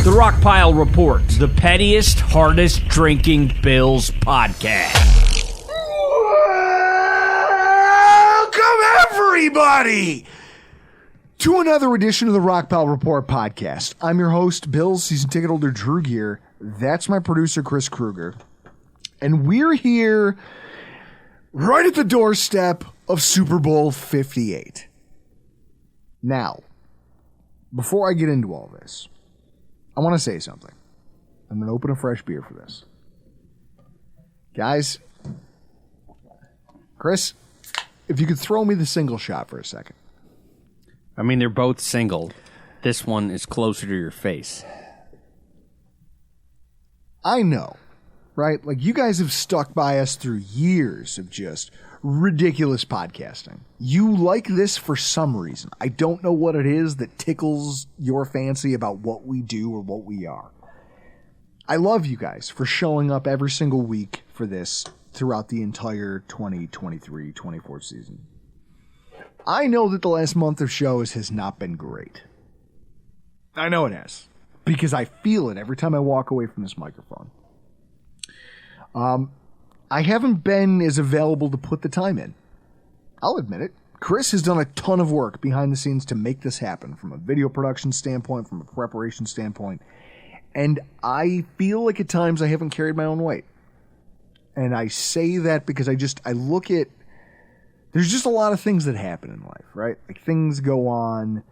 The Rockpile Report, the pettiest, hardest drinking Bills podcast. Welcome, everybody, to another edition of the Rockpile Report podcast. I'm your host, Bills season ticket holder Drew Gear. That's my producer, Chris Kruger. And we're here right at the doorstep of Super Bowl 58. Now, before I get into all this, I want to say something. I'm going to open a fresh beer for this. Guys, Chris, if you could throw me the single shot for a second. I mean, they're both single. This one is closer to your face. I know, right? Like, you guys have stuck by us through years of just ridiculous podcasting. You like this for some reason. I don't know what it is that tickles your fancy about what we do or what we are. I love you guys for showing up every single week for this throughout the entire 2023-24 season. I know that the last month of shows has not been great. I know it has, because I feel it every time I walk away from this microphone. I haven't been as available to put the time in. I'll admit it. Chris has done a ton of work behind the scenes to make this happen, from a video production standpoint, from a preparation standpoint. And I feel like at times I haven't carried my own weight. And I say that because I look at, there's just a lot of things that happen in life, right? Like, things go on,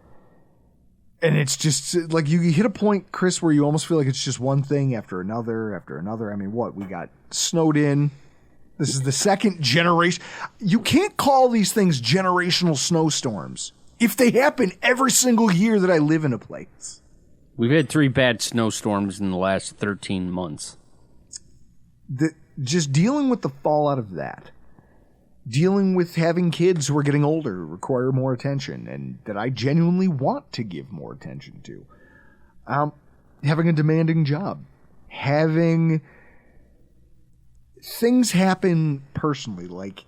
and it's just like you hit a point, Chris, where you almost feel like it's just one thing after another after another. I mean, we got snowed in. This is the second generation. You can't call these things generational snowstorms if they happen every single year that I live in a place. We've had 3 bad snowstorms in the last 13 months. Just dealing with the fallout of that, dealing with having kids who are getting older, require more attention, and that I genuinely want to give more attention to. Having a demanding job, having things happen personally. Like,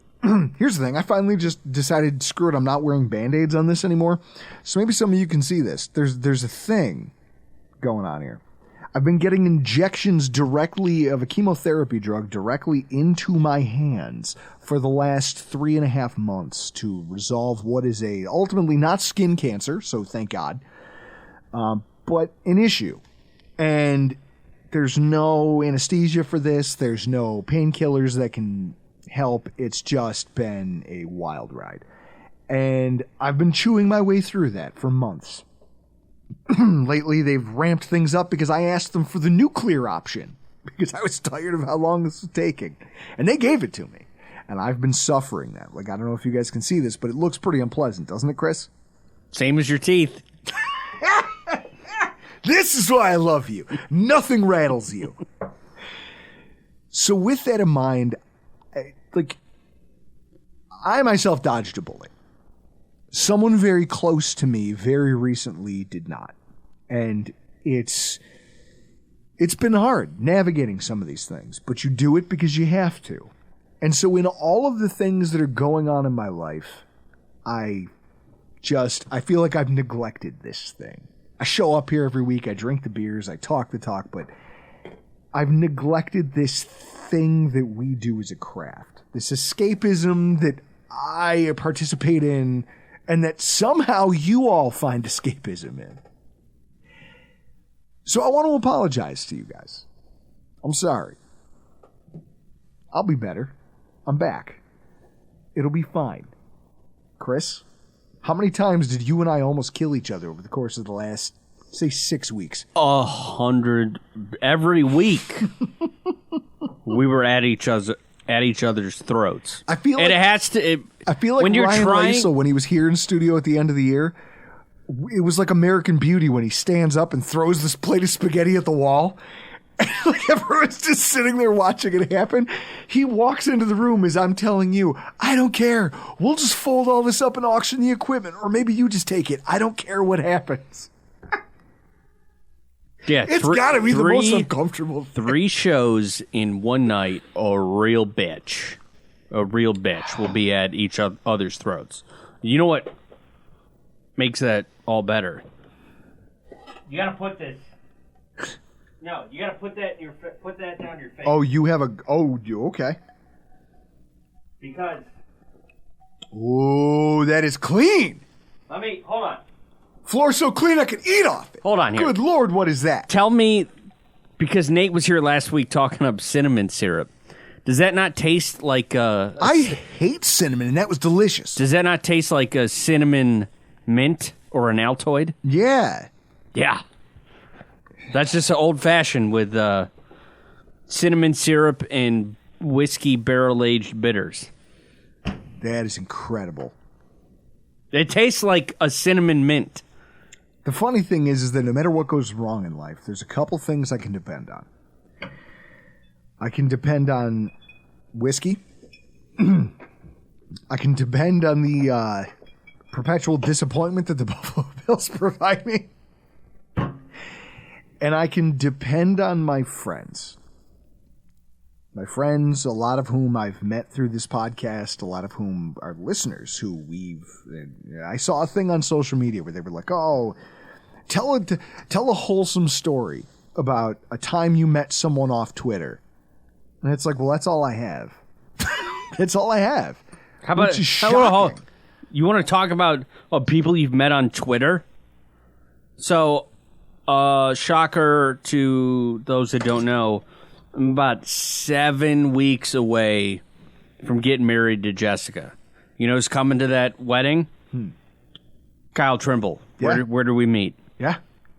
here's the thing. I finally just decided, screw it, I'm not wearing Band-Aids on this anymore. So maybe some of you can see this. There's a thing going on here. I've been getting injections directly of a chemotherapy drug directly into my hands for the last 3.5 months to resolve what is ultimately not skin cancer, so thank God, but an issue. And there's no anesthesia for this. There's no painkillers that can help. It's just been a wild ride. And I've been chewing my way through that for months. Lately, they've ramped things up because I asked them for the nuclear option because I was tired of how long this was taking. And they gave it to me. And I've been suffering that. Like, I don't know if you guys can see this, but it looks pretty unpleasant, doesn't it, Chris? Same as your teeth. This is why I love you. Nothing rattles you. So with that in mind, I myself dodged a bullet. Someone very close to me very recently did not. And it's been hard navigating some of these things, but you do it because you have to. And so in all of the things that are going on in my life, I feel like I've neglected this thing. I show up here every week, I drink the beers, I talk the talk, but I've neglected this thing that we do as a craft. This escapism that I participate in, and that somehow you all find escapism in. So I want to apologize to you guys. I'm sorry. I'll be better. I'm back. It'll be fine. Chris, how many times did you and I almost kill each other over the course of the last, say, 6 weeks? 100 every week. We were at each other's throats. I feel like when you're Ryan trying, Reisel, when he was here in studio at the end of the year, it was like American Beauty when he stands up and throws this plate of spaghetti at the wall. Like, everyone's just sitting there watching it happen. He walks into the room as I'm telling you, I don't care. We'll just fold all this up and auction the equipment, or maybe you just take it. I don't care what happens. Yeah, it's got to be the most uncomfortable thing. 3 shows in one night, a real bitch will be at each other's throats. You know what makes that all better? You got to put this No, you gotta put that down your face. Oh, you have a... Oh, you okay. Because... Oh, that is clean. Hold on. Floor so clean I can eat off it. Hold on here. Good Lord, what is that? Tell me, because Nate was here last week talking up cinnamon syrup. Does that not taste like I hate cinnamon, and that was delicious. Does that not taste like a cinnamon mint or an Altoid? Yeah. Yeah. That's just an old-fashioned with cinnamon syrup and whiskey barrel-aged bitters. That is incredible. It tastes like a cinnamon mint. The funny thing is that no matter what goes wrong in life, there's a couple things I can depend on. I can depend on whiskey. I can depend on the perpetual disappointment that the Buffalo Bills provide me. And I can depend on my friends. My friends, a lot of whom I've met through this podcast, a lot of whom are listeners who I saw a thing on social media where they were like, oh, tell a wholesome story about a time you met someone off Twitter. And it's like, well, that's all I have. That's all I have. How about, which is shocking. You want to talk about people you've met on Twitter? So, shocker to those that don't know, I'm about 7 weeks away from getting married to Jessica. You know who's coming to that wedding? Kyle Trimble. Yeah. Where do we meet? Yeah.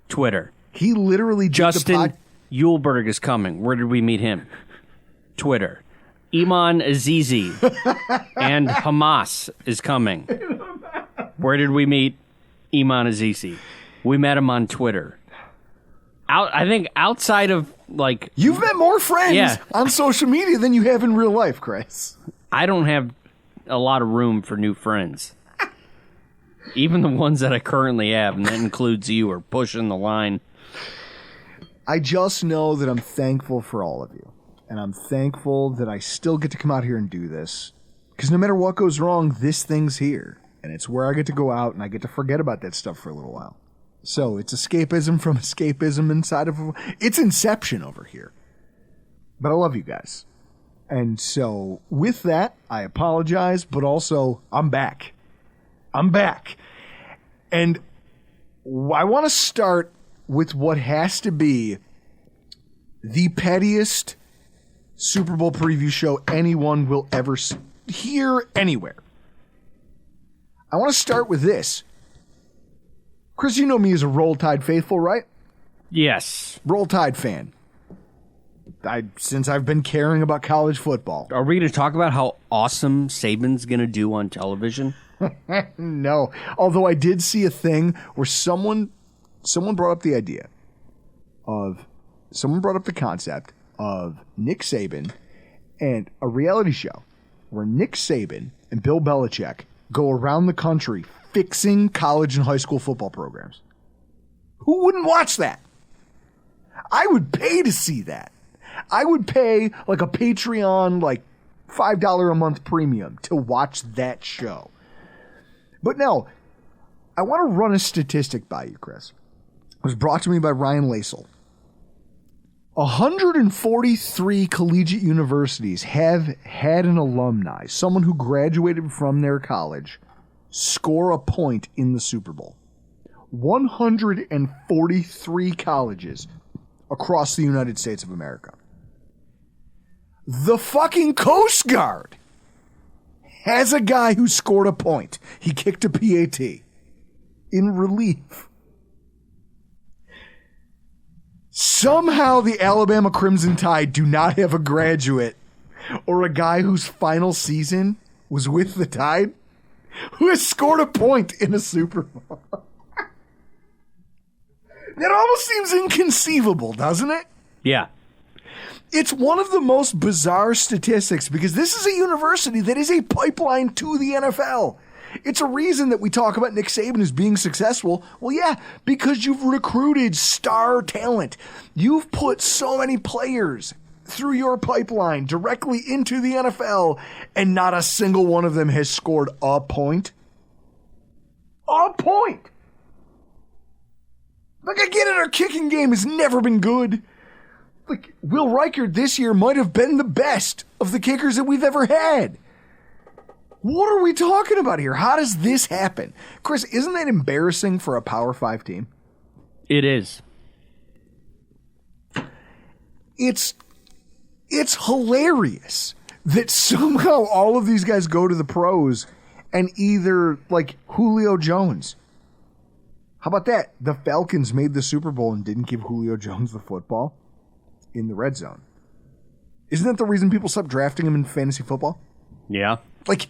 Twitter. He literally did Justin Yulberg is coming. Where did we meet him? Twitter. Iman Azizi and Hamas is coming. Where did we meet Iman Azizi? We met him on Twitter. I think outside of like... You've met more friends on social media than you have in real life, Chris. I don't have a lot of room for new friends. Even the ones that I currently have, and that includes you, are pushing the line. I just know that I'm thankful for all of you. And I'm thankful that I still get to come out here and do this. Because no matter what goes wrong, this thing's here. And it's where I get to go out and I get to forget about that stuff for a little while. So it's escapism from escapism inside of... It's Inception over here. But I love you guys. And so with that, I apologize, but also I'm back. I'm back. And I want to start with what has to be the pettiest Super Bowl preview show anyone will ever hear anywhere. I want to start with this. Chris, you know me as a Roll Tide faithful, right? Yes. Roll Tide fan. Since I've been caring about college football. Are we going to talk about how awesome Saban's going to do on television? No. Although I did see a thing where someone brought up the idea of... Someone brought up the concept of Nick Saban and a reality show where Nick Saban and Bill Belichick go around the country fixing college and high school football programs. Who wouldn't watch that? I would pay to see that. I would pay like a Patreon, like $5 a month premium to watch that show. But no, I want to run a statistic by you, Chris. It was brought to me by Ryan Lasel. 143 collegiate universities have had an alumni, someone who graduated from their college, score a point in the Super Bowl. 143 colleges across the United States of America. The fucking Coast Guard has a guy who scored a point. He kicked a PAT in relief. Somehow the Alabama Crimson Tide do not have a graduate or a guy whose final season was with the Tide who has scored a point in a Super Bowl. That almost seems inconceivable, doesn't it? Yeah. It's one of the most bizarre statistics because this is a university that is a pipeline to the NFL. It's a reason that we talk about Nick Saban as being successful. Well, yeah, because you've recruited star talent. You've put so many players through your pipeline directly into the NFL, and not a single one of them has scored a point. A point! Like, I get it, our kicking game has never been good. Like, Will Reichert this year might have been the best of the kickers that we've ever had. What are we talking about here? How does this happen? Chris, isn't that embarrassing for a Power 5 team? It is. It's hilarious that somehow all of these guys go to the pros and either, like, Julio Jones. How about that? The Falcons made the Super Bowl and didn't give Julio Jones the football in the red zone. Isn't that the reason people stopped drafting him in fantasy football? Yeah. Like,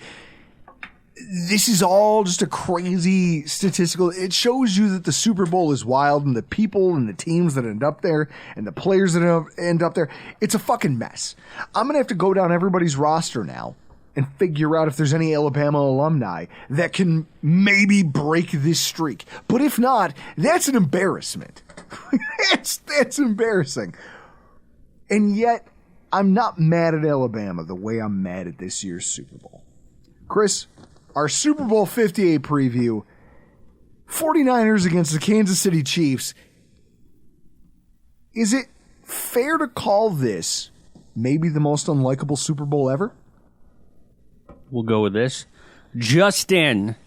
this is all just a crazy statistical. It shows you that the Super Bowl is wild, and the people and the teams that end up there and the players that end up there, it's a fucking mess. I'm going to have to go down everybody's roster now and figure out if there's any Alabama alumni that can maybe break this streak. But if not, that's an embarrassment. That's embarrassing. And yet, I'm not mad at Alabama the way I'm mad at this year's Super Bowl. Chris, our Super Bowl 58 preview, 49ers against the Kansas City Chiefs. Is it fair to call this maybe the most unlikable Super Bowl ever? We'll go with this. Justin,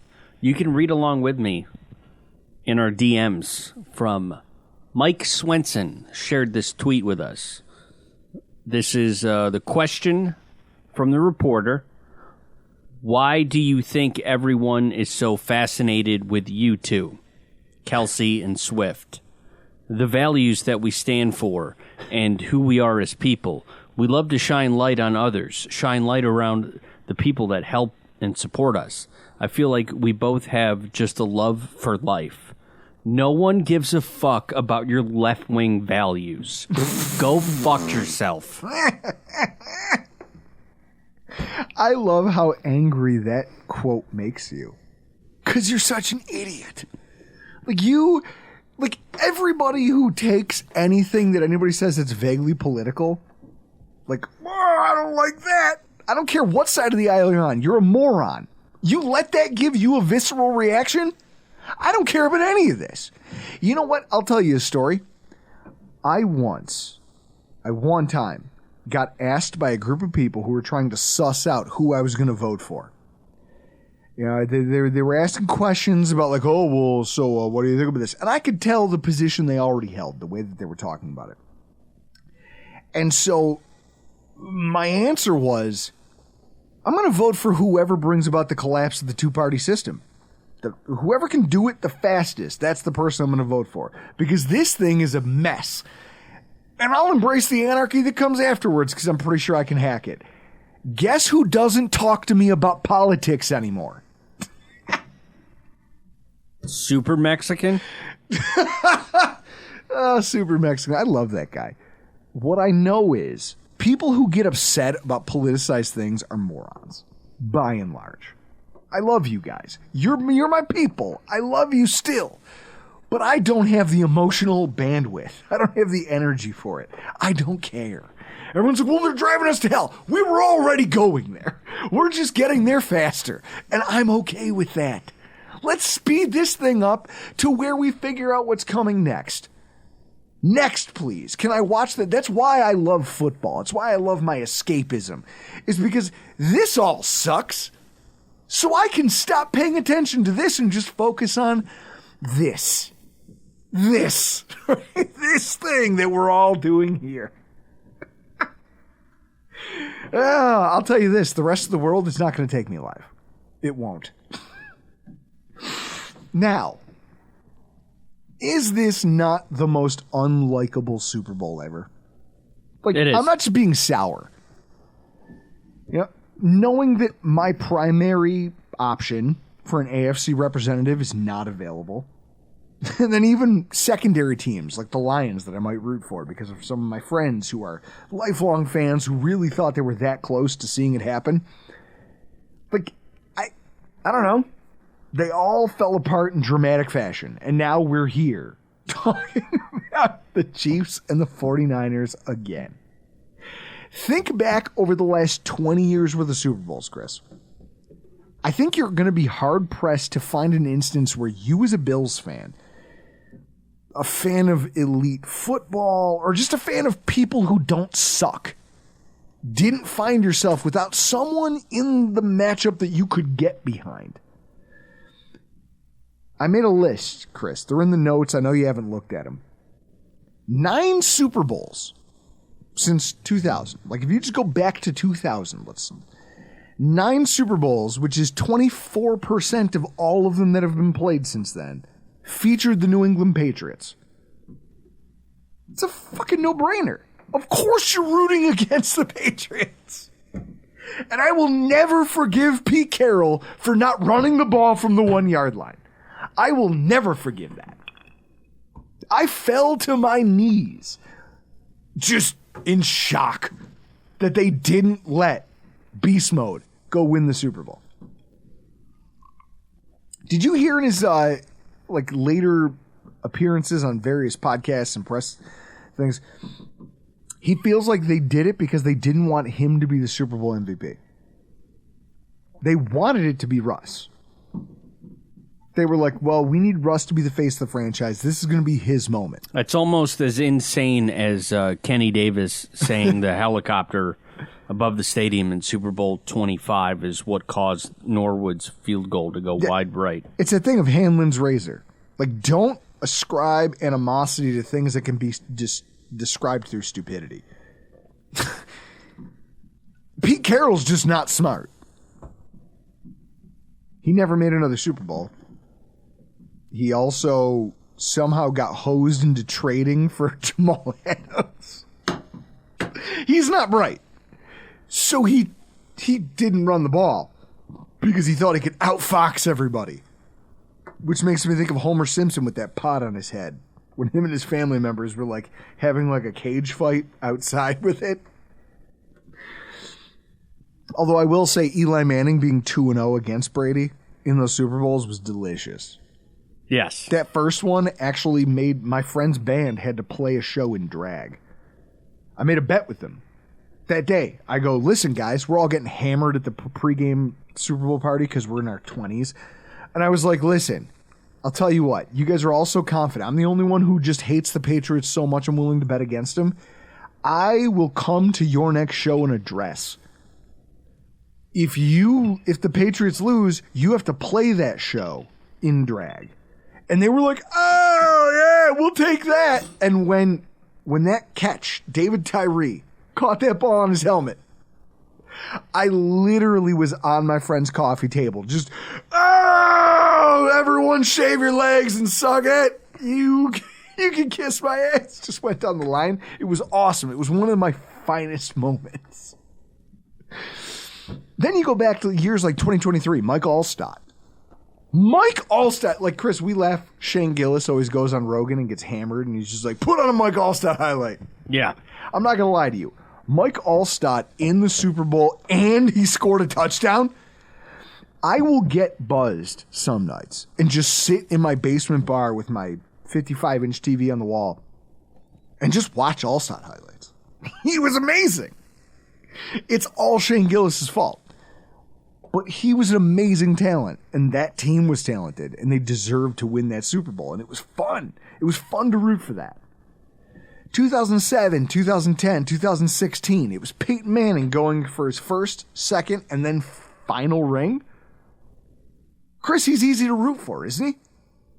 you can read along with me in our DMs from Mike Swenson, shared this tweet with us. This is the question from the reporter. Why do you think everyone is so fascinated with you two, Kelsey and Swift? The values that we stand for and who we are as people. We love to shine light on others, shine light around the people that help and support us. I feel like we both have just a love for life. No one gives a fuck about your left-wing values. Go fuck yourself. I love how angry that quote makes you. Because you're such an idiot. Like everybody who takes anything that anybody says that's vaguely political, like, oh, I don't like that. I don't care what side of the aisle you're on. You're a moron. You let that give you a visceral reaction? I don't care about any of this. You know what? I'll tell you a story. I one time got asked by a group of people who were trying to suss out who I was going to vote for. You know, they were asking questions about like, oh, well, so what do you think about this? And I could tell the position they already held, the way that they were talking about it. And so my answer was, I'm going to vote for whoever brings about the collapse of the two-party system. Whoever can do it the fastest, that's the person I'm going to vote for. Because this thing is a mess. And I'll embrace the anarchy that comes afterwards because I'm pretty sure I can hack it. Guess who doesn't talk to me about politics anymore? Super Mexican? Super Mexican. I love that guy. What I know is people who get upset about politicized things are morons, by and large. I love you guys. You're my people. I love you still. But I don't have the emotional bandwidth. I don't have the energy for it. I don't care. Everyone's like, well, they're driving us to hell. We were already going there. We're just getting there faster. And I'm okay with that. Let's speed this thing up to where we figure out what's coming next. Next, please. Can I watch that? That's why I love football. It's why I love my escapism. Is because this all sucks. So I can stop paying attention to this and just focus on this. This. This thing that we're all doing here. I'll tell you this. The rest of the world is not going to take me alive. It won't. Now, is this not the most unlikable Super Bowl ever? Like, it is. I'm not just being sour. You know, knowing that my primary option for an AFC representative is not available. And then even secondary teams like the Lions that I might root for because of some of my friends who are lifelong fans who really thought they were that close to seeing it happen. Like, I don't know. They all fell apart in dramatic fashion. And now we're here talking about the Chiefs and the 49ers again. Think back over the last 20 years with the Super Bowls, Chris. I think you're going to be hard-pressed to find an instance where you as a Bills fan a fan of elite football, or just a fan of people who don't suck, didn't find yourself without someone in the matchup that you could get behind. I made a list, Chris. They're in the notes. I know you haven't looked at them. 9 Super Bowls since 2000. Like, if you just go back to 2000, 9 Super Bowls, which is 24% of all of them that have been played since then, featured the New England Patriots. It's a fucking no-brainer. Of course you're rooting against the Patriots. And I will never forgive Pete Carroll for not running the ball from the 1-yard line. I will never forgive that. I fell to my knees just in shock that they didn't let Beast Mode go win the Super Bowl. Did you hear in his later appearances on various podcasts and press things, he feels like they did it because they didn't want him to be the Super Bowl MVP. They wanted it to be Russ. They were like, well, we need Russ to be the face of the franchise. This is going to be his moment. It's almost as insane as Kenny Davis saying the helicopter above the stadium in Super Bowl 25 is what caused Norwood's field goal to go wide right. It's a thing of Hanlon's razor. Like, don't ascribe animosity to things that can be described through stupidity. Pete Carroll's just not smart. He never made another Super Bowl. He also somehow got hosed into trading for Jamal Adams. He's not bright. So he didn't run the ball because he thought he could outfox everybody. Which makes me think of Homer Simpson with that pot on his head. When him and his family members were like having like a cage fight outside with it. Although I will say Eli Manning being 2-0 against Brady in those Super Bowls was delicious. Yes. That first one actually made my friend's band had to play a show in drag. I made a bet with them that day. I go, listen, guys, we're all getting hammered at the pregame Super Bowl party because we're in our 20s. And I was like, listen, I'll tell you what. You guys are all so confident. I'm the only one who just hates the Patriots so much I'm willing to bet against them. I will come to your next show in a dress. If the Patriots lose, you have to play that show in drag. And they were like, oh, yeah, we'll take that. And when that catch, David Tyree, caught that ball on his helmet, I literally was on my friend's coffee table. Just, oh, everyone shave your legs and suck it. You can kiss my ass. Just went down the line. It was awesome. It was one of my finest moments. Then you go back to years like 2023, Mike Allstott. Like, Chris, we laugh. Shane Gillis always goes on Rogan and gets hammered, and he's just like, put on a Mike Allstott highlight. Yeah. I'm not going to lie to you. Mike Allstott in the Super Bowl, and he scored a touchdown. I will get buzzed some nights and just sit in my basement bar with my 55-inch TV on the wall and just watch Allstott highlights. He was amazing. It's all Shane Gillis' fault. But he was an amazing talent, and that team was talented, and they deserved to win that Super Bowl, and it was fun. It was fun to root for that. 2007, 2010, 2016, it was Peyton Manning going for his first, second, and then final ring. Chris, he's easy to root for, isn't he?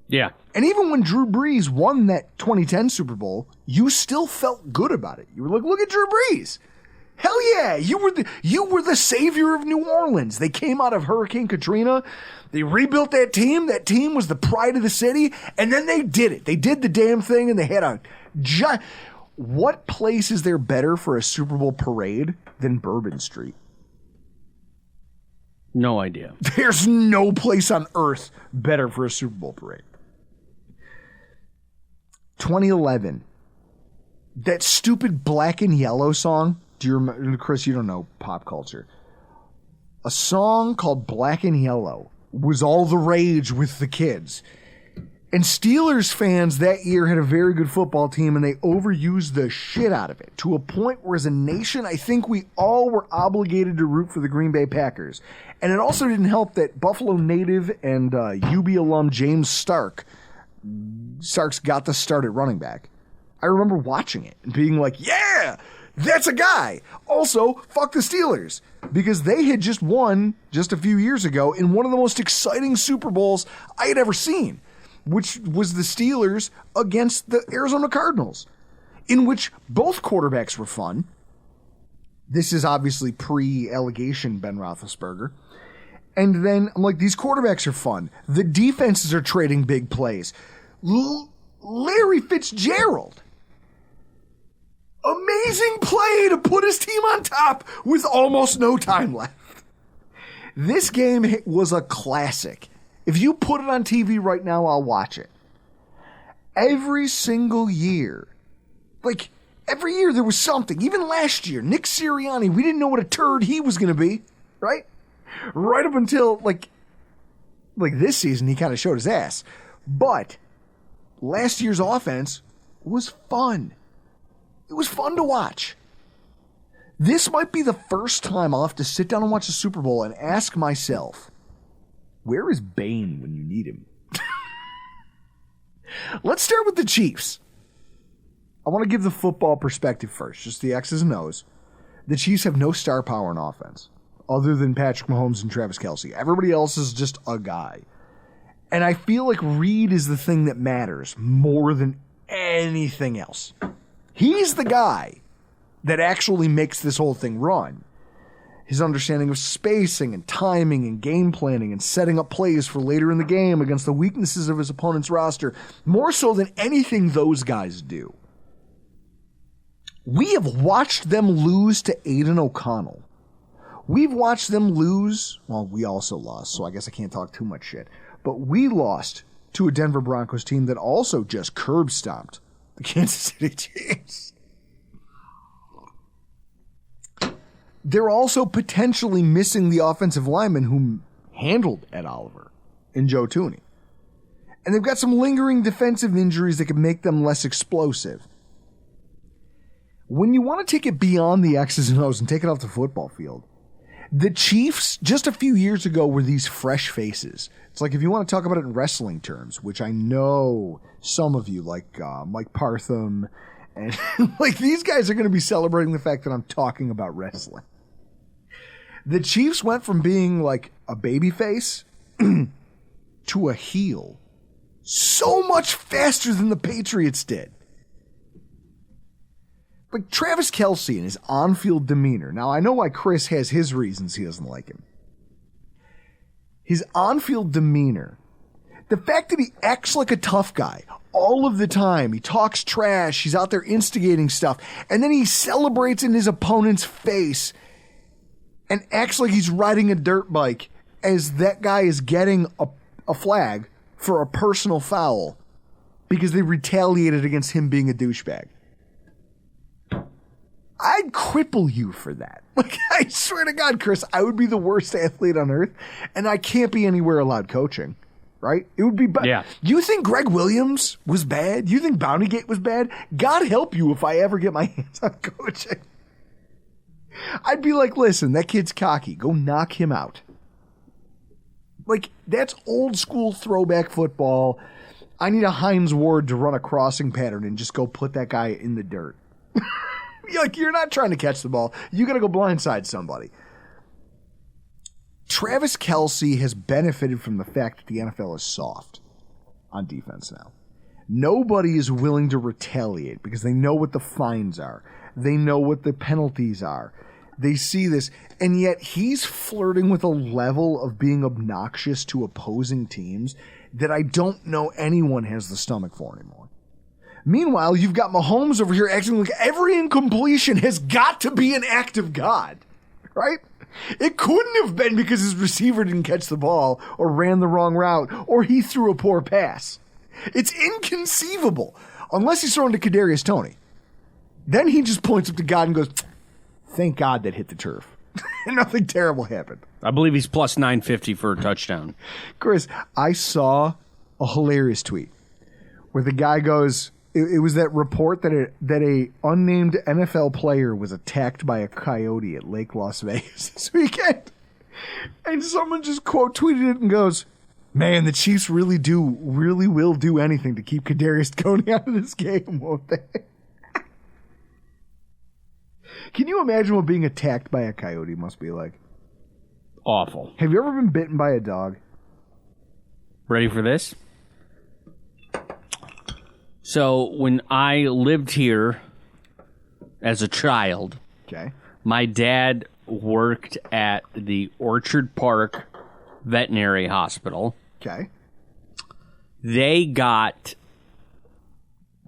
Yeah. And even when Drew Brees won that 2010 Super Bowl, you still felt good about it. You were like, look at Drew Brees. Hell yeah, you were the savior of New Orleans. They came out of Hurricane Katrina. They rebuilt that team. That team was the pride of the city. And then they did it. They did the damn thing, and they had a giant... What place is there better for a Super Bowl parade than Bourbon Street? No idea. There's no place on earth better for a Super Bowl parade. 2011. That stupid Black and Yellow song. Do you remember, Chris, you don't know pop culture. A song called Black and Yellow was all the rage with the kids. And Steelers fans that year had a very good football team, and they overused the shit out of it to a point where, as a nation, I think we all were obligated to root for the Green Bay Packers. And it also didn't help that Buffalo native and UB alum James Stark Starks got the start at running back, I remember watching it and being like, yeah, that's a guy. Also, fuck the Steelers, because they had just won just a few years ago in one of the most exciting Super Bowls I had ever seen, which was the Steelers against the Arizona Cardinals, in which both quarterbacks were fun. This is obviously pre-allegation Ben Roethlisberger. And then I'm like, these quarterbacks are fun. The defenses are trading big plays. Larry Fitzgerald. Amazing play to put his team on top with almost no time left. This game was a classic. If you put it on TV right now, I'll watch it. Every single year. Like, every year there was something. Even last year, Nick Sirianni, we didn't know what a turd he was going to be, right? Right up until, like this season, he kind of showed his ass. But last year's offense was fun. It was fun to watch. This might be the first time I'll have to sit down and watch the Super Bowl and ask myself, where is Bane when you need him? Let's start with the Chiefs. I want to give the football perspective first, just the X's and O's. The Chiefs have no star power in offense, other than Patrick Mahomes and Travis Kelce. Everybody else is just a guy. And I feel like Reed is the thing that matters more than anything else. He's the guy that actually makes this whole thing run. His understanding of spacing and timing and game planning and setting up plays for later in the game against the weaknesses of his opponent's roster, more so than anything those guys do. We have watched them lose to Aiden O'Connell. We've watched them lose, well, we also lost, so I guess I can't talk too much shit, but we lost to a Denver Broncos team that also just curb stomped the Kansas City Chiefs. They're also potentially missing the offensive lineman who handled Ed Oliver and Joe Thuney. And they've got some lingering defensive injuries that could make them less explosive. When you want to take it beyond the X's and O's and take it off the football field, the Chiefs, just a few years ago, were these fresh faces. It's like, if you want to talk about it in wrestling terms, which I know some of you, like Mike Partham, and like these guys are going to be celebrating the fact that I'm talking about wrestling. The Chiefs went from being like a baby face to a heel so much faster than the Patriots did. Like Travis Kelce and his on-field demeanor. Now, I know why Chris has his reasons he doesn't like him. His on-field demeanor. The fact that he acts like a tough guy all of the time. He talks trash. He's out there instigating stuff. And then he celebrates in his opponent's face and acts like he's riding a dirt bike as that guy is getting a flag for a personal foul because they retaliated against him being a douchebag. I'd cripple you for that. Like, I swear to God, Chris, I would be the worst athlete on earth, and I can't be anywhere allowed coaching, right? It would be bad. Yeah. You think Greg Williams was bad? You think Bountygate was bad? God help you if I ever get my hands on coaching. I'd be like, listen, that kid's cocky. Go knock him out. Like, that's old school throwback football. I need a Hines Ward to run a crossing pattern and just go put that guy in the dirt. Like, you're not trying to catch the ball. You got to go blindside somebody. Travis Kelce has benefited from the fact that the NFL is soft on defense now. Nobody is willing to retaliate because they know what the fines are. They know what the penalties are. They see this, and yet he's flirting with a level of being obnoxious to opposing teams that I don't know anyone has the stomach for anymore. Meanwhile, you've got Mahomes over here acting like every incompletion has got to be an act of God, right? It couldn't have been because his receiver didn't catch the ball or ran the wrong route or he threw a poor pass. It's inconceivable unless he's thrown to Kadarius Toney. Then he just points up to God and goes, thank God that hit the turf. And nothing terrible happened. I believe he's plus 950 for a touchdown. Chris, I saw a hilarious tweet where the guy goes, it was that report that a unnamed NFL player was attacked by a coyote at Lake Las Vegas this weekend. And someone just quote tweeted it and goes, Man, the Chiefs really will do anything to keep Kadarius Toney out of this game, won't they? Can you imagine what being attacked by a coyote must be like? Awful. Have you ever been bitten by a dog? Ready for this? So, when I lived here as a child, Okay. my dad worked at the Orchard Park Veterinary Hospital. Okay. They got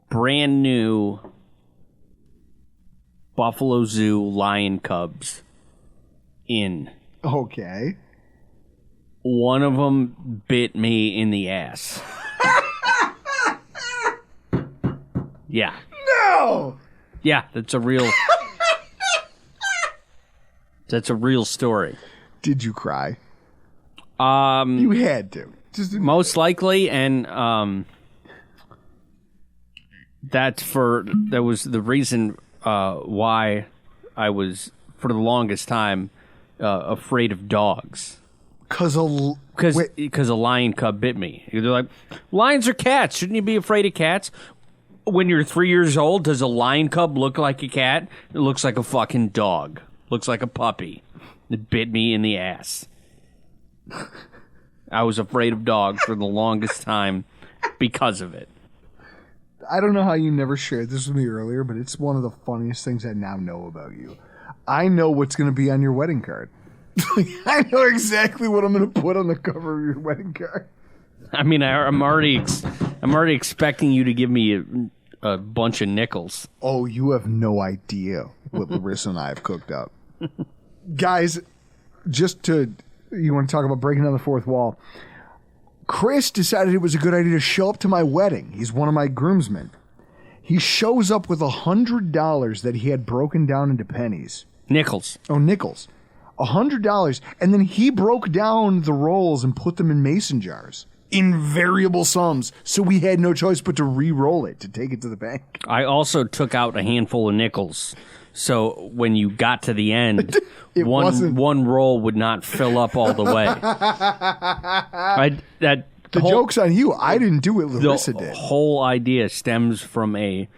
brand new Buffalo Zoo lion cubs in. Okay. One of them bit me in the ass. Yeah. No! Yeah, that's a real story. Did you cry? Um, You had to. Just most likely, and that was the reason why I was for the longest time afraid of dogs. Because a lion cub bit me. They're like, lions are cats. Shouldn't you be afraid of cats? When you're 3 years old, does a lion cub look like a cat? It looks like a fucking dog. Looks like a puppy. It bit me in the ass. I was afraid of dogs for the longest time because of it. I don't know how you never shared this with me earlier, but it's one of the funniest things I now know about you. I know what's going to be on your wedding card. I know exactly what I'm going to put on the cover of your wedding card. I mean, I'm already expecting you to give me a bunch of nickels. Oh, you have no idea what Larissa and I have cooked up. Guys, you want to talk about breaking down the fourth wall? Chris decided it was a good idea to show up to my wedding. He's one of my groomsmen. He shows up with $100 that he had broken down into pennies. Nickels. Oh, nickels. $100. And then he broke down the rolls and put them in mason jars in variable sums. So we had no choice but to re-roll it to take it to the bank. I also took out a handful of nickels. So when you got to the end, one roll would not fill up all the way. The joke's on you. I didn't do it. Larissa did. The whole idea stems from a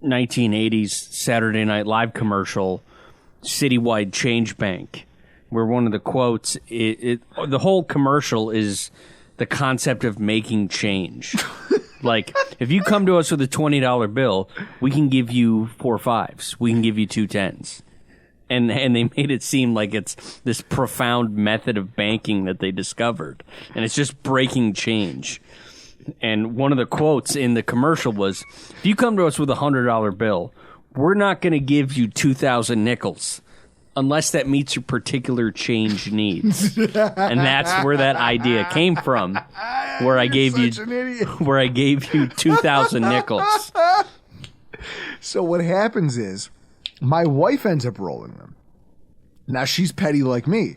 1980s Saturday Night Live commercial, Citywide Change Bank, where one of the quotes, the whole commercial is the concept of making change. Like, if you come to us with a $20 bill, we can give you 4 5s. We can give you 2 10s. And they made it seem like it's this profound method of banking that they discovered. And it's just breaking change. And one of the quotes in the commercial was, if you come to us with a $100 bill, we're not going to give you 2,000 nickels unless that meets your particular change needs. And that's where that idea came from, where I gave you 2,000 nickels. So what happens is, my wife ends up rolling them. Now, she's petty like me.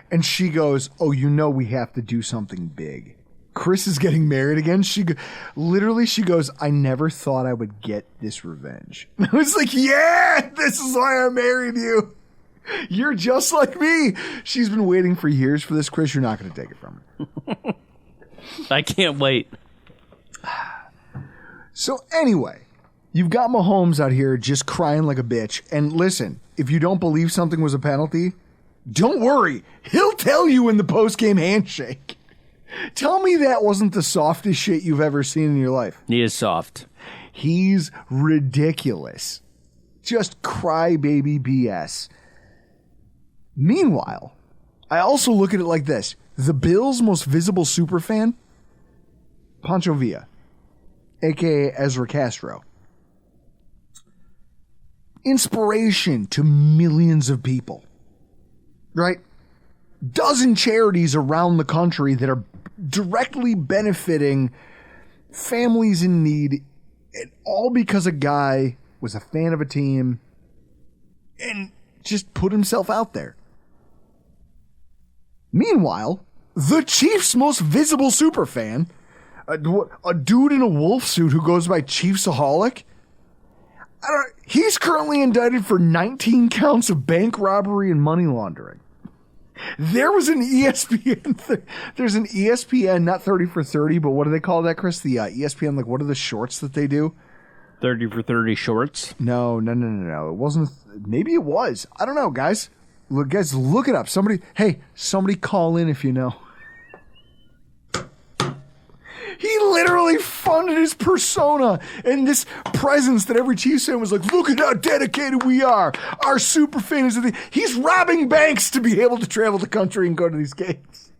And she goes, oh, we have to do something big. Chris is getting married again. She goes, I never thought I would get this revenge. I was like, yeah, this is why I married you. You're just like me. She's been waiting for years for this, Chris. You're not going to take it from her. I can't wait. So anyway, you've got Mahomes out here just crying like a bitch. And listen, if you don't believe something was a penalty, don't worry. He'll tell you in the post-game handshake. Tell me that wasn't the softest shit you've ever seen in your life. He is soft. He's ridiculous. Just crybaby BS. Meanwhile, I also look at it like this. The Bills' most visible superfan, Pancho Villa, a.k.a. Ezra Castro. Inspiration to millions of people. Right? Dozen charities around the country that are directly benefiting families in need, and all because a guy was a fan of a team and just put himself out there. Meanwhile, the Chiefs' most visible superfan, a dude in a wolf suit who goes by Chiefsaholic, he's currently indicted for 19 counts of bank robbery and money laundering. There was an ESPN. There's an ESPN, not 30 for 30, but what do they call that, Chris? The ESPN, like, what are the shorts that they do? 30 for 30 shorts? No. It wasn't. Maybe it was. I don't know, guys. Look it up. Somebody call in if you know. He literally funded his persona and this presence that every Chiefs fan was like, look at how dedicated we are. Our super fans. He's robbing banks to be able to travel the country and go to these games.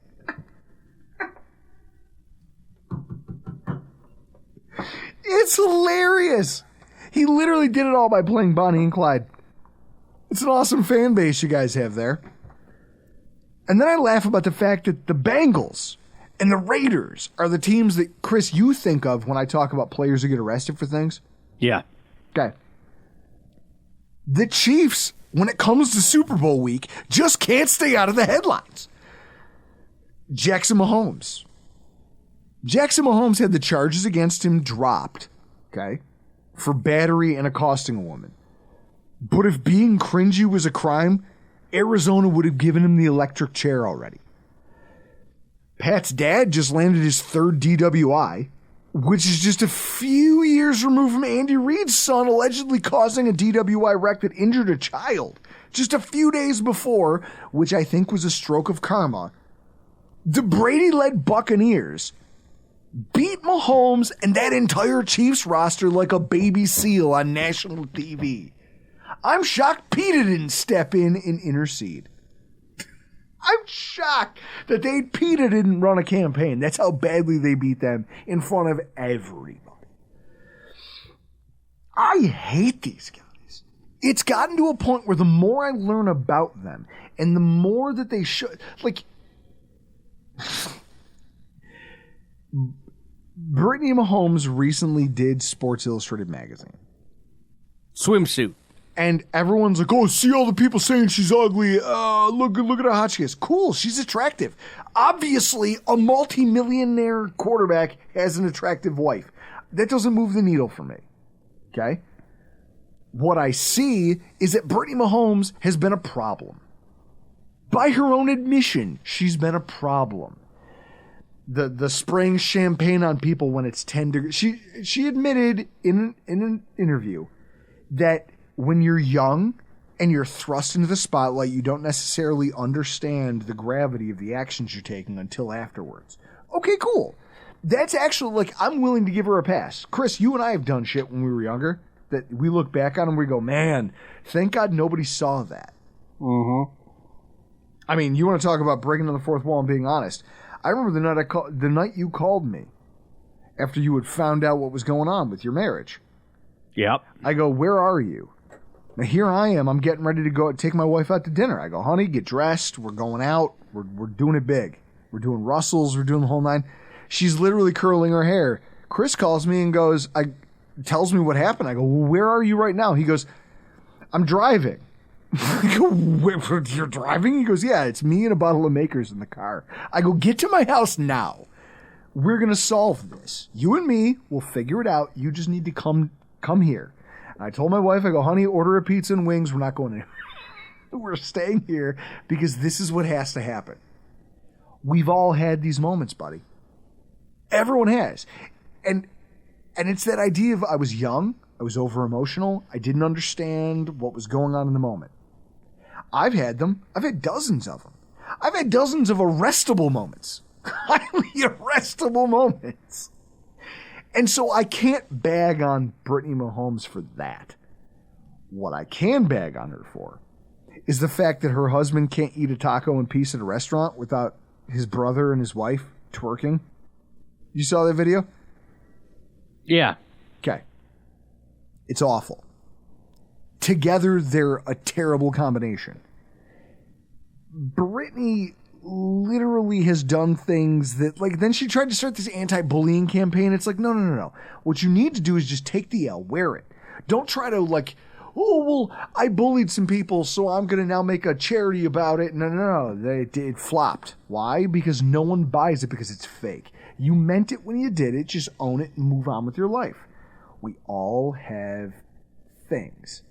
It's hilarious. He literally did it all by playing Bonnie and Clyde. It's an awesome fan base you guys have there. And then I laugh about the fact that the Bengals and the Raiders are the teams that, Chris, you think of when I talk about players who get arrested for things. Yeah. Okay. The Chiefs, when it comes to Super Bowl week, just can't stay out of the headlines. Jackson Mahomes. Jackson Mahomes had the charges against him dropped, okay, for battery and accosting a woman. But if being cringy was a crime, Arizona would have given him the electric chair already. Pat's dad just landed his third DWI, which is just a few years removed from Andy Reid's son allegedly causing a DWI wreck that injured a child. Just a few days before, which I think was a stroke of karma, the Brady-led Buccaneers beat Mahomes and that entire Chiefs roster like a baby seal on national TV. I'm shocked PETA didn't step in and intercede. I'm shocked that PETA didn't run a campaign. That's how badly they beat them in front of everybody. I hate these guys. It's gotten to a point where the more I learn about them and the more that they should, like, Brittany Mahomes recently did Sports Illustrated magazine. Swimsuit. And everyone's like, oh, see all the people saying she's ugly. Look at how hot she is. Cool, she's attractive. Obviously, a multi-millionaire quarterback has an attractive wife. That doesn't move the needle for me. Okay? What I see is that Brittany Mahomes has been a problem. By her own admission, she's been a problem. The spraying champagne on people when it's 10 degrees. She admitted in an interview that when you're young and you're thrust into the spotlight, you don't necessarily understand the gravity of the actions you're taking until afterwards. Okay, cool. That's actually, like, I'm willing to give her a pass. Chris, you and I have done shit when we were younger that we look back on and we go, man, thank God nobody saw that. Mm-hmm. I mean, you want to talk about breaking down the fourth wall and being honest. I remember the night you called me after you had found out what was going on with your marriage. Yep. I go, where are you? Now, here I am. I'm getting ready to go take my wife out to dinner. I go, honey, get dressed. We're going out. We're doing it big. We're doing Russells. We're doing the whole nine. She's literally curling her hair. Chris calls me and tells me what happened. I go, well, where are you right now? He goes, I'm driving. I go, you're driving? He goes, yeah, it's me and a bottle of Makers in the car. I go, get to my house now. We're going to solve this. You and me will figure it out. You just need to come here. I told my wife, I go, honey, order a pizza and wings. We're not going anywhere. We're staying here because this is what has to happen. We've all had these moments, buddy. Everyone has. And it's that idea of I was young, I was over emotional, I didn't understand what was going on in the moment. I've had them. I've had dozens of them. I've had dozens of arrestable moments. Highly arrestable moments. And so I can't bag on Brittany Mahomes for that. What I can bag on her for is the fact that her husband can't eat a taco in peace at a restaurant without his brother and his wife twerking. You saw that video? Yeah. Okay. It's awful. Together, they're a terrible combination. Brittany literally has done things that, like, then she tried to start this anti-bullying campaign. It's like, no. What you need to do is just take the L, wear it. Don't try to, like, oh, well, I bullied some people, so I'm going to now make a charity about it. No. It flopped. Why? Because no one buys it because it's fake. You meant it when you did it. Just own it and move on with your life. We all have things.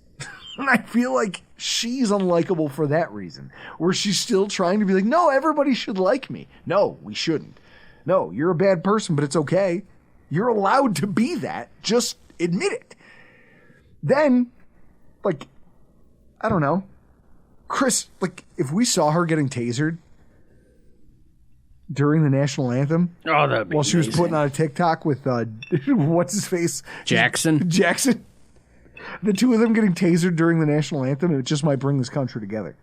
And I feel like she's unlikable for that reason, where she's still trying to be like, no, everybody should like me. No, we shouldn't. No, you're a bad person, but it's okay. You're allowed to be that. Just admit it. Then, like, I don't know. Chris, like, if we saw her getting tasered during the national anthem, that'd be while she was putting on a TikTok with, what's his face? Jackson. The two of them getting tasered during the national anthem, it just might bring this country together.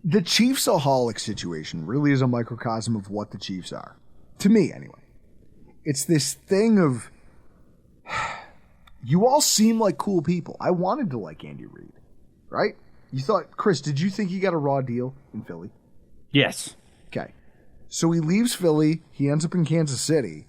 The Chiefs-aholic situation really is a microcosm of what the Chiefs are. To me, anyway. It's this thing of, you all seem like cool people. I wanted to like Andy Reid, right? You thought, Chris, did you think he got a raw deal in Philly? Yes. Okay. So he leaves Philly, he ends up in Kansas City,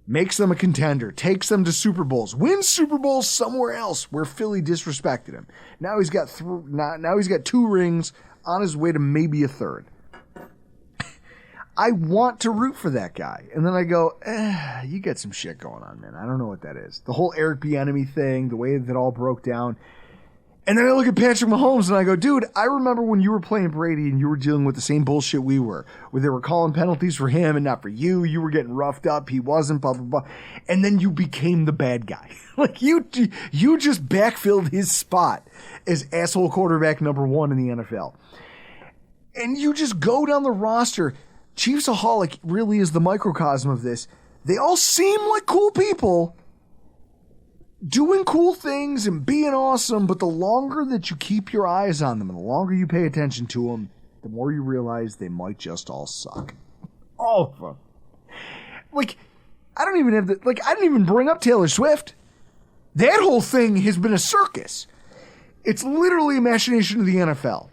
makes them a contender, takes them to Super Bowls, wins Super Bowls somewhere else where Philly disrespected him. Now he's got now he's got 2 rings, on his way to maybe a 3rd. I want to root for that guy. And then I go, you got some shit going on, man. I don't know what that is. The whole Eric Bieniemy thing, the way that all broke down. And then I look at Patrick Mahomes and I go, dude, I remember when you were playing Brady and you were dealing with the same bullshit we were, where they were calling penalties for him and not for you. You were getting roughed up. He wasn't, blah, blah, blah. And then you became the bad guy. Like, you just backfilled his spot as asshole quarterback number 1 in the NFL. And you just go down the roster. Chiefsaholic really is the microcosm of this. They all seem like cool people doing cool things and being awesome, but the longer that you keep your eyes on them and the longer you pay attention to them, the more you realize they might just all suck. All of them. Like, I didn't even bring up Taylor Swift. That whole thing has been a circus. It's literally a machination of the NFL.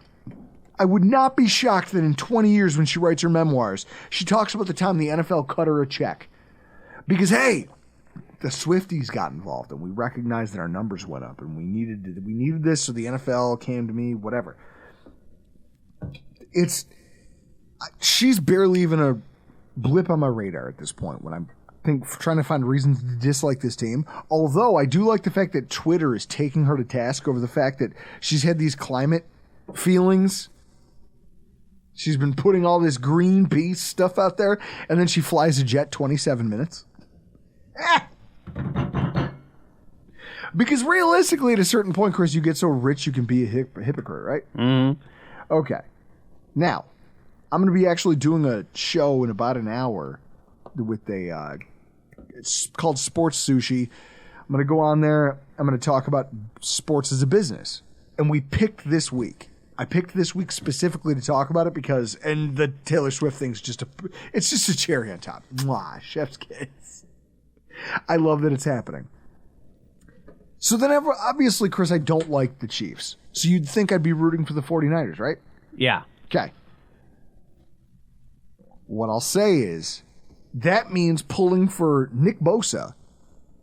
I would not be shocked that in 20 years when she writes her memoirs, she talks about the time the NFL cut her a check. Because, hey, the Swifties got involved and we recognized that our numbers went up and we needed this, so the NFL came to me, whatever. She's barely even a blip on my radar at this point when I'm trying to find reasons to dislike this team. Although I do like the fact that Twitter is taking her to task over the fact that she's had these climate feelings. She's been putting all this Greenpeace stuff out there, and then she flies a jet 27 minutes. Because realistically, at a certain point, Chris, you get so rich you can be a hypocrite, right? Mm-hmm. Okay. Now, I'm going to be actually doing a show in about an hour with it's called Sports Sushi. I'm going to go on there. I'm going to talk about sports as a business. And we picked this week. I picked this week specifically to talk about it because, and the Taylor Swift thing's it's just a cherry on top. Mwah, chef's kiss. I love that it's happening. So then, obviously, Chris, I don't like the Chiefs. So you'd think I'd be rooting for the 49ers, right? Yeah. Okay. What I'll say is, that means pulling for Nick Bosa,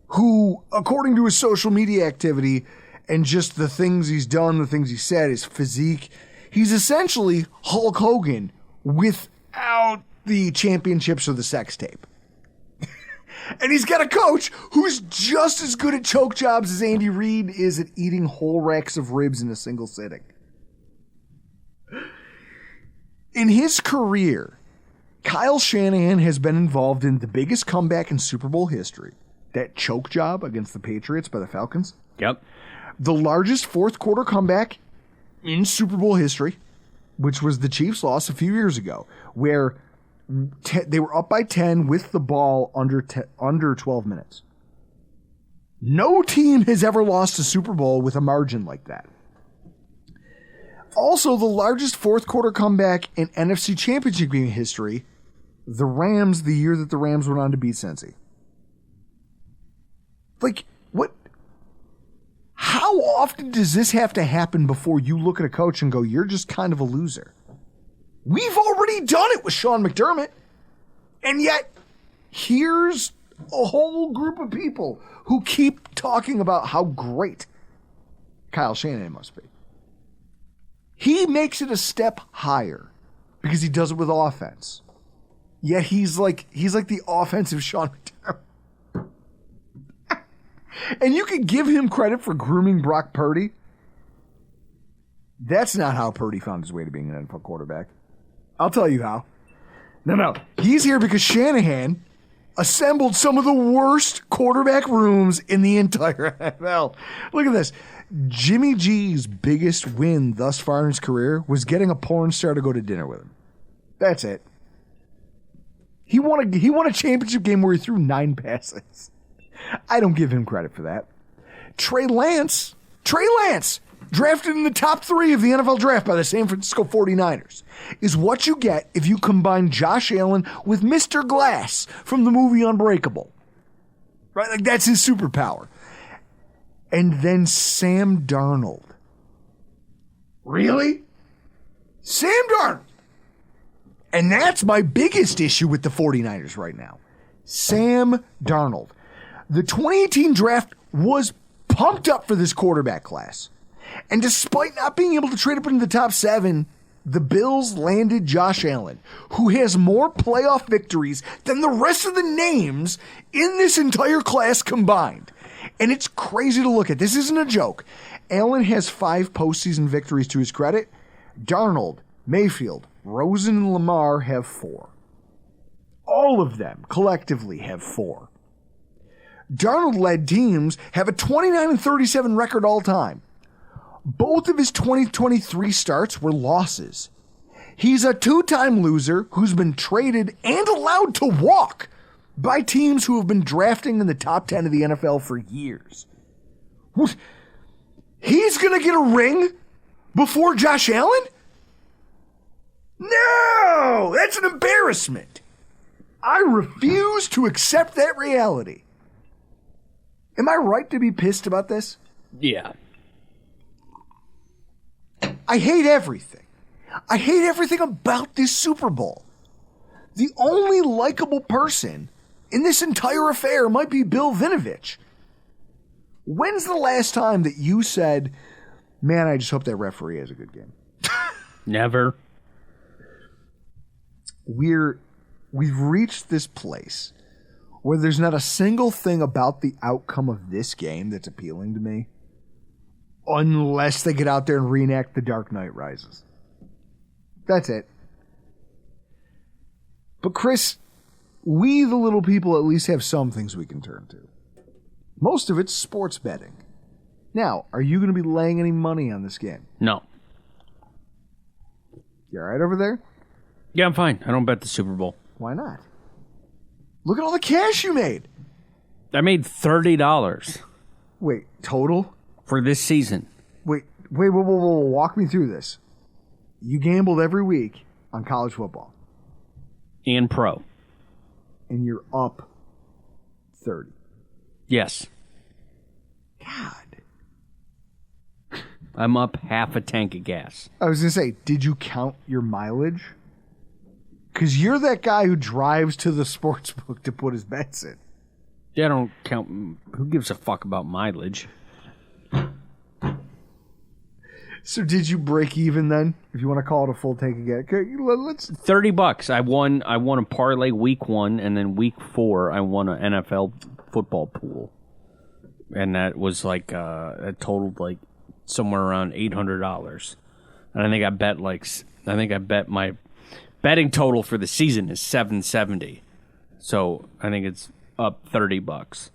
who, according to his social media activity and just the things he's done, the things he said, his physique, he's essentially Hulk Hogan without the championships or the sex tape. And he's got a coach who's just as good at choke jobs as Andy Reid is at eating whole racks of ribs in a single sitting. In his career, Kyle Shanahan has been involved in the biggest comeback in Super Bowl history. That choke job against the Patriots by the Falcons. Yep. The largest fourth quarter comeback in Super Bowl history, which was the Chiefs' loss a few years ago, where they were up by 10 with the ball under 12 minutes. No team has ever lost a Super Bowl with a margin like that. Also, the largest fourth quarter comeback in NFC Championship game history, the Rams, the year that the Rams went on to beat Cincy. Like, what? How often does this have to happen before you look at a coach and go, you're just kind of a loser? We've already done it with Sean McDermott. And yet, here's a whole group of people who keep talking about how great Kyle Shanahan must be. He makes it a step higher because he does it with offense. Yet he's like the offensive Sean McDermott. And you could give him credit for grooming Brock Purdy. That's not how Purdy found his way to being an NFL quarterback. I'll tell you how. No. He's here because Shanahan assembled some of the worst quarterback rooms in the entire NFL. Look at this. Jimmy G's biggest win thus far in his career was getting a porn star to go to dinner with him. That's it. He won a championship game where he threw 9 passes. I don't give him credit for that. Trey Lance, drafted in the top 3 of the NFL draft by the San Francisco 49ers, is what you get if you combine Josh Allen with Mr. Glass from the movie Unbreakable. Right? Like, that's his superpower. And then Sam Darnold. Really? Sam Darnold. And that's my biggest issue with the 49ers right now. Sam Darnold. The 2018 draft was pumped up for this quarterback class. And despite not being able to trade up into the top 7, the Bills landed Josh Allen, who has more playoff victories than the rest of the names in this entire class combined. And it's crazy to look at. This isn't a joke. Allen has 5 postseason victories to his credit. Darnold, Mayfield, Rosen, and Lamar have 4. All of them collectively have 4. Darnold-led teams have a 29-37 record all time. Both of his 2023 starts were losses. He's a 2-time loser who's been traded and allowed to walk by teams who have been drafting in the top 10 of the NFL for years. He's going to get a ring before Josh Allen? No! That's an embarrassment. I refuse to accept that reality. Am I right to be pissed about this? Yeah. I hate everything. I hate everything about this Super Bowl. The only likable person in this entire affair might be Bill Vinovich. When's the last time that you said, man, I just hope that referee has a good game? Never. We've reached this place where there's not a single thing about the outcome of this game that's appealing to me, unless they get out there and reenact The Dark Knight Rises. That's it. But Chris, we the little people at least have some things we can turn to. Most of it's sports betting. Now, are you going to be laying any money on this game? No. You all right over there? Yeah, I'm fine. I don't bet the Super Bowl. Why not? Look at all the cash you made. I made $30 Wait, total? for this season. Wait, walk me through this. You gambled every week on college football. And pro. And you're up 30. Yes. God. I'm up half a tank of gas. I was going to say, did you count your mileage? Because you're that guy who drives to the sports book to put his bets in. Yeah, I don't count. Who gives a fuck about mileage? So did you break even then? If you want to call it a full tank again, let's. $30. I won a parlay week 1, and then week 4 I won an NFL football pool, and that was like it totaled like somewhere around $800. And I think I bet my betting total for the season is $770. So I think it's up $30.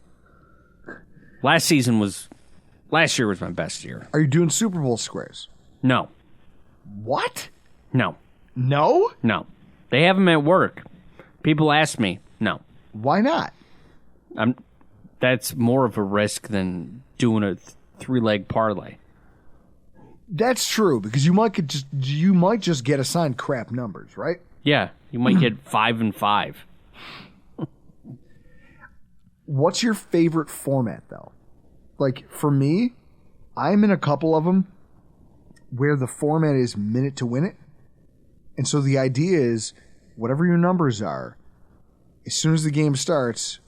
Last year was my best year. Are you doing Super Bowl squares? No. What? No. No? No. They have them at work. People ask me. No. Why not? That's more of a risk than doing a 3-leg parlay. That's true, because you might just get assigned crap numbers, right? Yeah, you might get 5 and 5. What's your favorite format, though? Like, for me, I'm in a couple of them where the format is minute to win it. And so the idea is, whatever your numbers are, as soon as the game starts,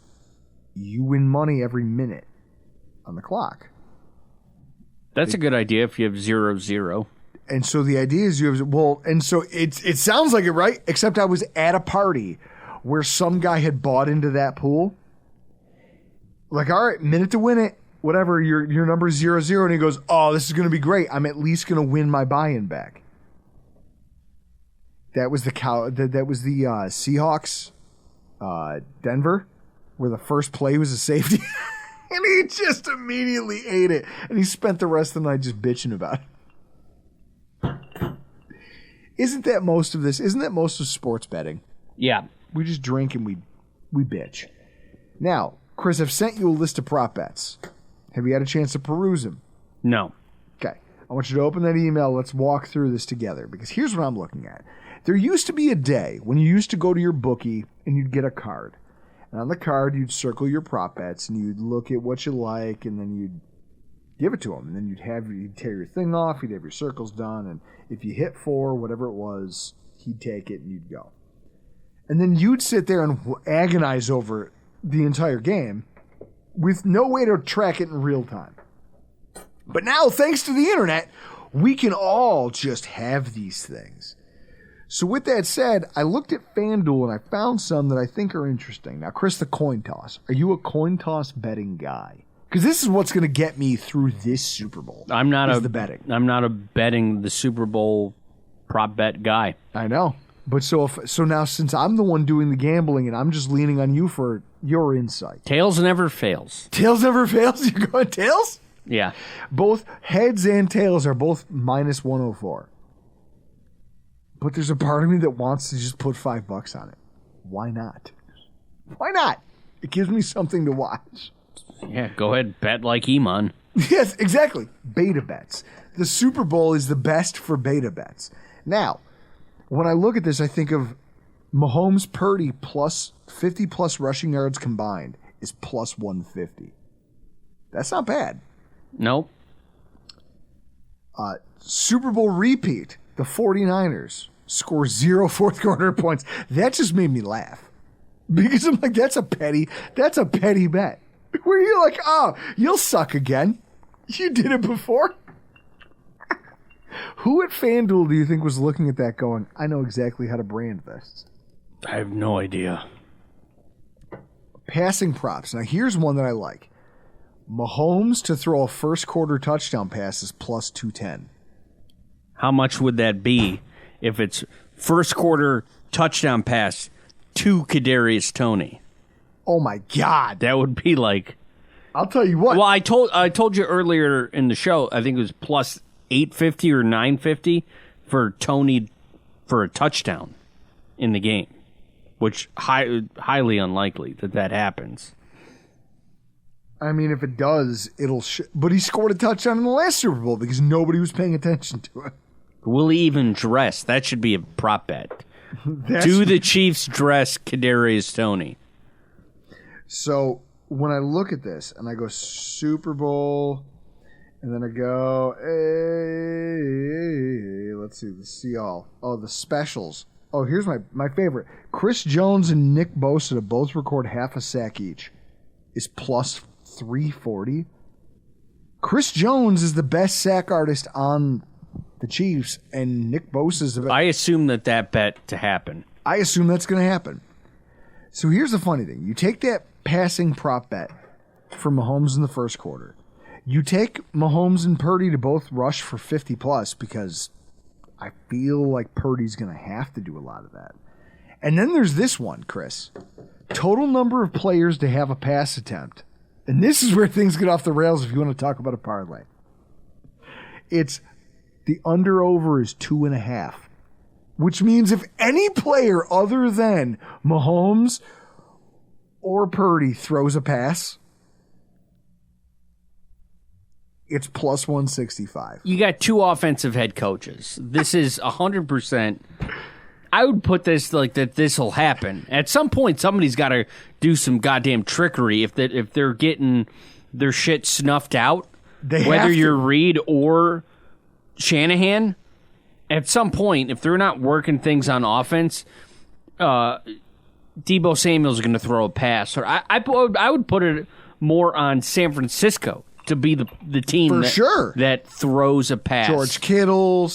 you win money every minute on the clock. That's a good idea if you have 0-0. And so the idea is it sounds like it, right? Except I was at a party where some guy had bought into that pool. Like, all right, minute to win it. whatever, your number is 0-0, and he goes, oh, this is going to be great. I'm at least going to win my buy-in back. That was the Seahawks, Denver, where the first play was a safety. And he just immediately ate it. And he spent the rest of the night just bitching about it. Isn't that most of this? Isn't that most of sports betting? Yeah. We just drink and we bitch. Now, Chris, I've sent you a list of prop bets. Have you had a chance to peruse them? No. Okay. I want you to open that email. Let's walk through this together, because here's what I'm looking at. There used to be a day when you used to go to your bookie and you'd get a card. And on the card, you'd circle your prop bets and you'd look at what you like, and then you'd give it to him. And then you'd tear your thing off, you'd have your circles done, and if you hit 4, whatever it was, he'd take it and you'd go. And then you'd sit there and agonize over the entire game with no way to track it in real time. But now, thanks to the internet, we can all just have these things. So with that said, I looked at FanDuel and I found some that I think are interesting. Now, Chris, the coin toss. Are you a coin toss betting guy? Because this is what's going to get me through this Super Bowl. I'm not the betting. I'm not a betting the Super Bowl prop bet guy. I know. But so now, since I'm the one doing the gambling and I'm just leaning on you for your insight. Tails never fails. Tails never fails? You're going tails? Yeah. Both heads and tails are both minus 104. But there's a part of me that wants to just put $5 on it. Why not? Why not? It gives me something to watch. Yeah, go ahead, bet like Iman. Yes, exactly. Beta bets. The Super Bowl is the best for beta bets. Now, when I look at this, I think of Mahomes Purdy plus 50-plus rushing yards combined is plus 150. That's not bad. Nope. Super Bowl repeat. The 49ers score 0 fourth-quarter points. That just made me laugh. Because I'm like, that's a petty bet. Where you're like, oh, you'll suck again. You did it before. Who at FanDuel do you think was looking at that going, I know exactly how to brand this? I have no idea. Passing props. Now, here's one that I like. Mahomes to throw a first-quarter touchdown pass is plus 210. How much would that be if it's first quarter touchdown pass to Kadarius Toney? Oh my God! That would be like. I'll tell you what. Well, I told you earlier in the show. I think it was plus 850 or 950 for Toney for a touchdown in the game, which highly unlikely that happens. I mean, if it does, it'll. But he scored a touchdown in the last Super Bowl because nobody was paying attention to it. Will he even dress? That should be a prop bet. Do the Chiefs dress Kadarius Toney? So when I look at this and I go Super Bowl, and then I go, hey, let's see all. Oh, the specials. Oh, here's my favorite. Chris Jones and Nick Bosa to both record half a sack each is plus 340. Chris Jones is the best sack artist on the Chiefs, and Nick Bosa's the best. I assume that bet to happen. I assume that's going to happen. So here's the funny thing. You take that passing prop bet for Mahomes in the first quarter. You take Mahomes and Purdy to both rush for 50-plus because I feel like Purdy's going to have to do a lot of that. And then there's this one, Chris. Total number of players to have a pass attempt. And this is where things get off the rails if you want to talk about a parlay. It's the under-over is 2.5. Which means if any player other than Mahomes or Purdy throws a pass, it's plus 165. You got two offensive head coaches. This is 100%. I would put this like that this will happen. At some point, somebody's got to do some goddamn trickery if they're getting their shit snuffed out, whether you're Reed or Shanahan. At some point, if they're not working things on offense, Deebo Samuel's going to throw a pass. Or I would put it more on San Francisco to be the team that throws a pass. George Kittle,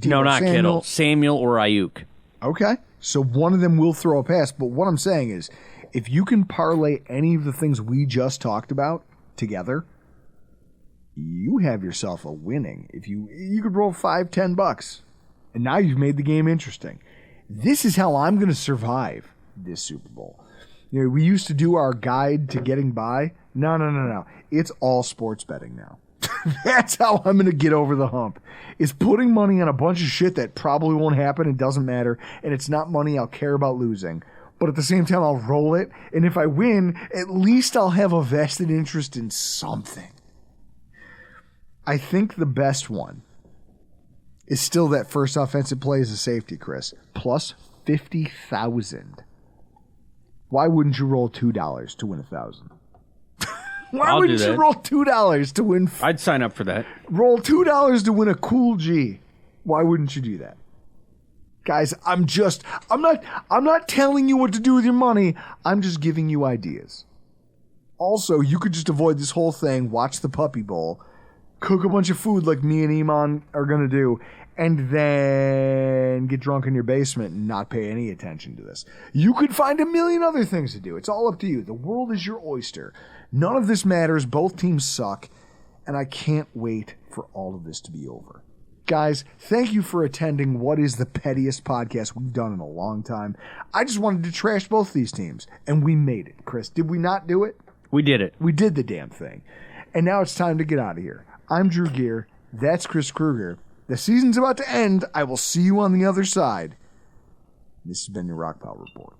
not Kittle. Samuel or Ayuk. Okay. So one of them will throw a pass. But what I'm saying is, if you can parlay any of the things we just talked about together, you have yourself a winning. If you could roll $5-10, and now you've made the game interesting. This is how I'm going to survive this Super Bowl. You know, we used to do our guide to getting by. No. It's all sports betting now. That's how I'm going to get over the hump. Is putting money on a bunch of shit that probably won't happen and doesn't matter, and it's not money I'll care about losing. But at the same time, I'll roll it, and if I win, at least I'll have a vested interest in something. I think the best one is still that first offensive play as a safety, Chris. Plus 50,000. Why wouldn't you roll $2 to win 1,000? Why wouldn't you roll $2 to win? I'd sign up for that. Roll $2 to win a cool G. Why wouldn't you do that? Guys, I'm not telling you what to do with your money. I'm just giving you ideas. Also, you could just avoid this whole thing, watch the Puppy Bowl, cook a bunch of food like me and Iman are going to do, and then get drunk in your basement and not pay any attention to this. You could find a million other things to do. It's all up to you. The world is your oyster. None of this matters. Both teams suck. And I can't wait for all of this to be over. Guys, thank you for attending what is the pettiest podcast we've done in a long time. I just wanted to trash both these teams, and we made it. Chris, did we not do it? We did it. We did the damn thing. And now it's time to get out of here. I'm Drew Gear. That's Chris Kruger. The season's about to end. I will see you on the other side. This has been your Rock Pile Report.